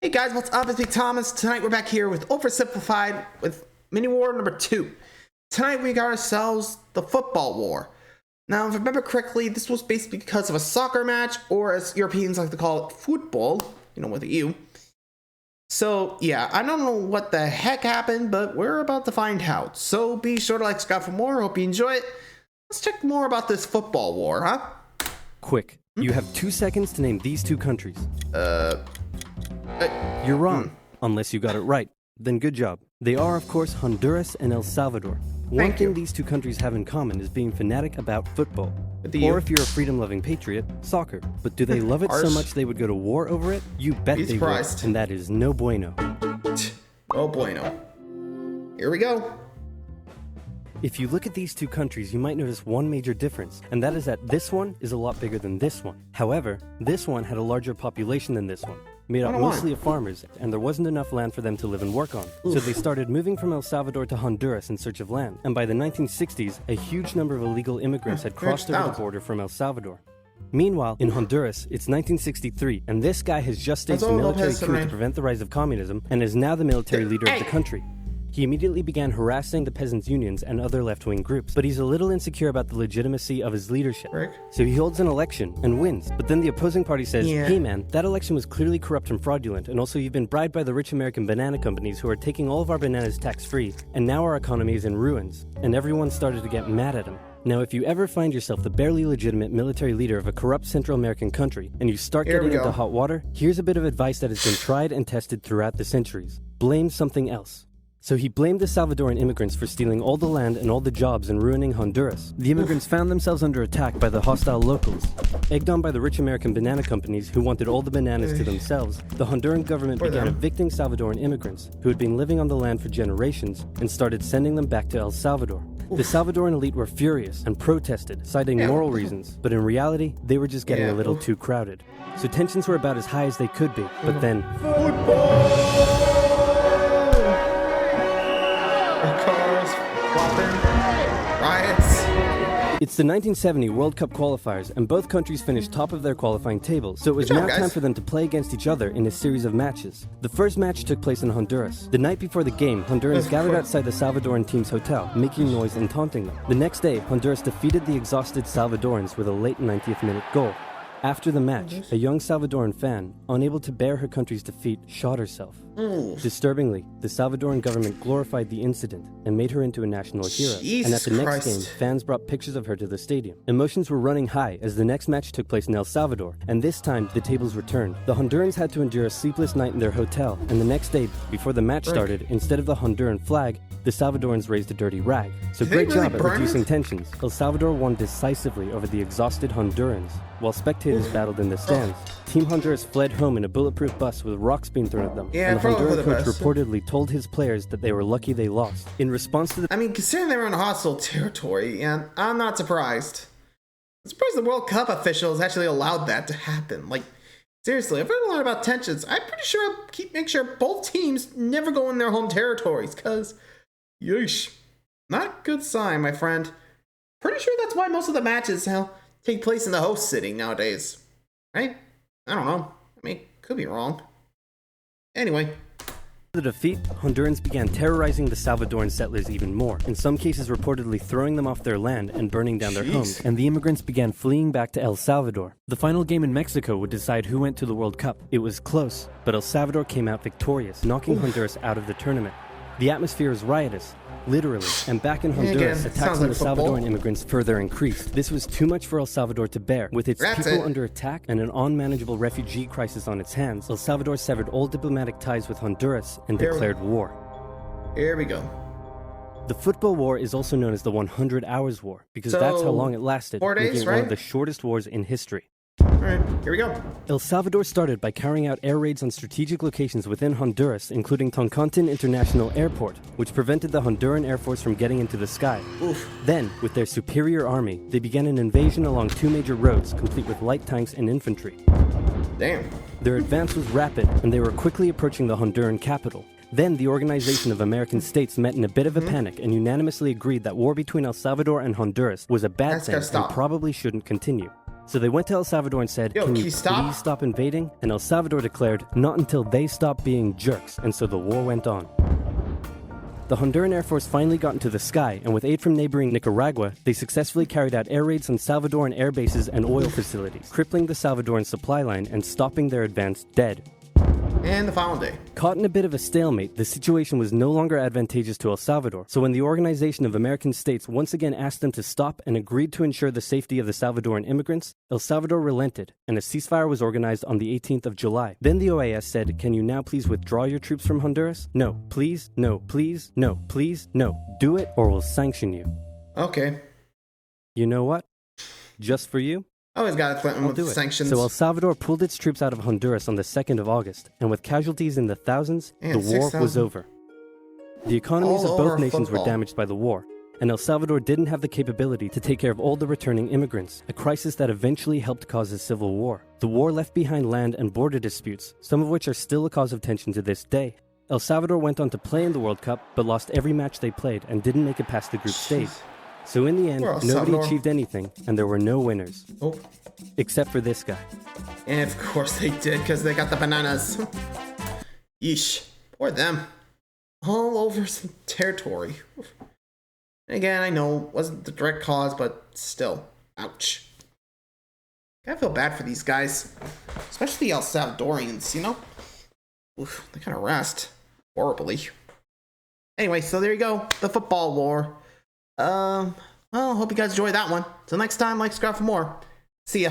Hey guys, what's up? It's me, Thomas. Tonight we're back here with Oversimplified with MiniWars number 2. Tonight we got ourselves the football war. Now, if I remember correctly, this was basically because of a soccer match, or as Europeans like to call it, football, with a U. So, yeah, I don't know what the heck happened, but we're about to find out. So be sure to like, subscribe for more. Hope you enjoy it. Let's check more about this football war, huh? Quick, you have 2 seconds to name these two countries. You're wrong, unless you got it right. Then good job. They are, of course, Honduras and El Salvador. One thing these two countries have in common is being fanatic about football. Or if you're a freedom-loving patriot, soccer. But do they love it so much they would go to war over it? You bet they would, and that is no bueno. Oh bueno. Here we go. If you look at these two countries, you might notice one major difference, and that is that this one is a lot bigger than this one. However, this one had a larger population than this one, made up mostly of farmers, and there wasn't enough land for them to live and work on. So they started moving from El Salvador to Honduras in search of land, and by the 1960s, a huge number of illegal immigrants had crossed over the border from El Salvador. Meanwhile, in Honduras, it's 1963, and this guy has just staged a military coup to prevent the rise of communism, and is now the military leader of the country. He immediately began harassing the peasants' unions and other left-wing groups, but he's a little insecure about the legitimacy of his leadership. So he holds an election and wins, but then the opposing party says, hey man, that election was clearly corrupt and fraudulent, and also you've been bribed by the rich American banana companies who are taking all of our bananas tax-free, and now our economy is in ruins, and everyone started to get mad at him. Now, if you ever find yourself the barely legitimate military leader of a corrupt Central American country, and you start getting into hot water, here's a bit of advice that has been tried and tested throughout the centuries. Blame something else. So he blamed the Salvadoran immigrants for stealing all the land and all the jobs and ruining Honduras. The immigrants found themselves under attack by the hostile locals. Egged on by the rich American banana companies who wanted all the bananas to themselves, the Honduran government began evicting Salvadoran immigrants who had been living on the land for generations and started sending them back to El Salvador. The Salvadoran elite were furious and protested, citing moral reasons, but in reality, they were just getting a little too crowded. So tensions were about as high as they could be, but then... Cars, flopping, riots. It's the 1970 World Cup qualifiers, and both countries finished top of their qualifying tables, so it was now time for them to play against each other in a series of matches. The first match took place in Honduras. The night before the game, Hondurans gathered outside the Salvadoran team's hotel, making noise and taunting them. The next day, Honduras defeated the exhausted Salvadorans with a late 90th minute goal. After the match, a young Salvadoran fan, unable to bear her country's defeat, shot herself. Disturbingly, the Salvadoran government glorified the incident and made her into a national hero. And at the next game, fans brought pictures of her to the stadium. Emotions were running high as the next match took place in El Salvador, and this time the tables were turned. The Hondurans had to endure a sleepless night in their hotel, and the next day, before the match started, instead of the Honduran flag, the Salvadorans raised a dirty rag. So great job at reducing tensions. El Salvador won decisively over the exhausted Hondurans. While spectators battled in the stands, Team Honduras fled home in a bulletproof bus with rocks being thrown at them. And the Honduran coach reportedly told his players that they were lucky they lost. In response to the... considering they were in hostile territory, and I'm not surprised. I'm surprised the World Cup officials actually allowed that to happen. Like, seriously, I've heard a lot about tensions. I'm pretty sure I'll make sure both teams never go in their home territories, because... yeesh. Not a good sign, my friend. Pretty sure that's why most of the matches take place in the host city nowadays. Right? I don't know. Could be wrong. Anyway. The defeat, Hondurans began terrorizing the Salvadoran settlers even more, in some cases reportedly throwing them off their land and burning down their homes, and the immigrants began fleeing back to El Salvador. The final game in Mexico would decide who went to the World Cup. It was close, but El Salvador came out victorious, knocking Honduras out of the tournament. The atmosphere was riotous, literally, and back in Honduras, attacks on the Salvadoran immigrants further increased. This was too much for El Salvador to bear. With its people under attack and an unmanageable refugee crisis on its hands, El Salvador severed all diplomatic ties with Honduras and declared war. Here we go. The football war is also known as the 100 Hours War, because that's how long it lasted, making it one of the shortest wars in history. Alright, here we go. El Salvador started by carrying out air raids on strategic locations within Honduras, including Toncontin International Airport, which prevented the Honduran Air Force from getting into the sky. Then, with their superior army, they began an invasion along 2 major roads, complete with light tanks and infantry. Damn. Their advance was rapid, and they were quickly approaching the Honduran capital. Then the Organization of American States met in a bit of a panic and unanimously agreed that war between El Salvador and Honduras was a bad thing and probably shouldn't continue. So they went to El Salvador and said, Yo, can can you you stop? please stop invading? And El Salvador declared, not until they stop being jerks, and so the war went on. The Honduran Air Force finally got into the sky, and with aid from neighboring Nicaragua, they successfully carried out air raids on Salvadoran air bases and oil facilities, crippling the Salvadoran supply line and stopping their advance dead. And the final day. Caught in a bit of a stalemate, the situation was no longer advantageous to El Salvador, so when the Organization of American States once again asked them to stop and agreed to ensure the safety of the Salvadoran immigrants, El Salvador relented, and a ceasefire was organized on the 18th of July. Then the OAS said, can you now please withdraw your troops from Honduras? No, please, no, please, no, please, no. Do it or we'll sanction you. Okay. You know what? Just for you, Always got to threaten with do it. sanctions. So El Salvador pulled its troops out of Honduras on the 2nd of August, and with casualties in the thousands, And the war 6,000. was over. The economies All of both over nations were football. damaged by the war, and El Salvador didn't have the capability to take care of all the returning immigrants, a crisis that eventually helped cause a civil war. The war left behind land and border disputes, some of which are still a cause of tension to this day. El Salvador went on to play in the World Cup, but lost every match they played and didn't make it past the group stage. So in the end, Poor El nobody Salvador. achieved anything, and there were no winners. Oh. Except for this guy. And of course they did, because they got the bananas. Yeesh. Poor them. All over some territory. Again, I know it wasn't the direct cause, but still. Ouch. I feel bad for these guys. Especially the El Salvadorians, you know? Oof, they kind of rest horribly. Anyway, so there you go. The football war. Well, hope you guys enjoyed that one. Till next time, like, subscribe for more. See ya.